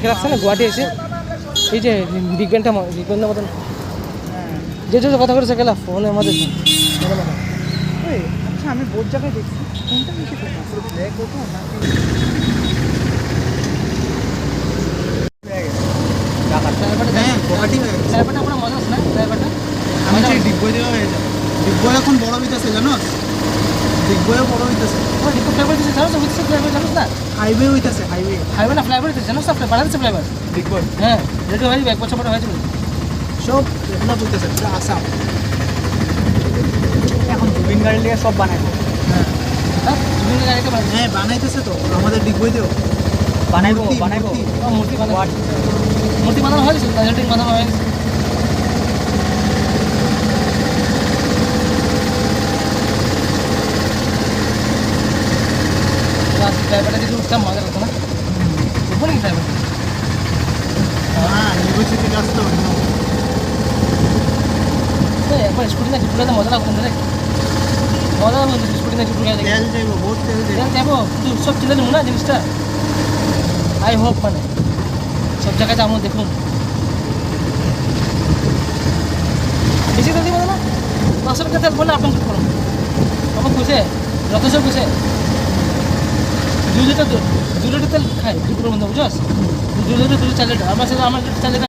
দেখে রাখছে না গুয়াহাটি এসে এই যে বিগ ব্যান্ডের মতন যে যে কথা করে গেলা ফোনের মধ্যে আচ্ছা আমি বোধ জায়গায় দেখছি কোনটা বেশি ফেমাস ব্ল্যাক ওটা নাকি ডিগবই এখন বড় হইতেছে জানো ডিগবইও বড় হইতেছে হাইওয়ে হইতেছে হাইওয়ে না ফ্লাইওভার জানো তো আপনি বানাচ্ছে ফ্লাইওভার ডিগবই হ্যাঁ রেডি হয়ে এক বছর পরে হয়েছিল সব ডেভেলপ হইতেছে পুরো আসাম এখন জুবিন গাড়ি নিয়ে সব বানাইবো হ্যাঁ বানাইতেছে তো আমাদের ডিগবইতেও বানাইবো মূর্তি বানানো হয়েছে লাইটিং বানানো হয়েছে ড্রাইভারটা যদি উঠতাম মজা লাগতো না উঠবো নাকি ড্রাইভার হ্যাঁ ইউনিভার্সিটি কাজ তো একবার স্কুটি না ঝুটুলাতে মজা লাগতো না মজা লাগতো স্কুটি না ঝুটুলাতে তেল যাইব বহুত তেল যাইব যাবো কিন্তু সব চিনে দেবো না জিনিসটা আই হোপ মানে সব জায়গায় যাবো দেখুন বেশি তেল দিব না 500 টাকা তেল বললে আপনার করুন আমার খুশে যথেষ্ট খুশে 2 লিটার তেল খাই দুপুরের মধ্যে বুঝছ 2 লিটার 4 লিটার আমার 4 লিটার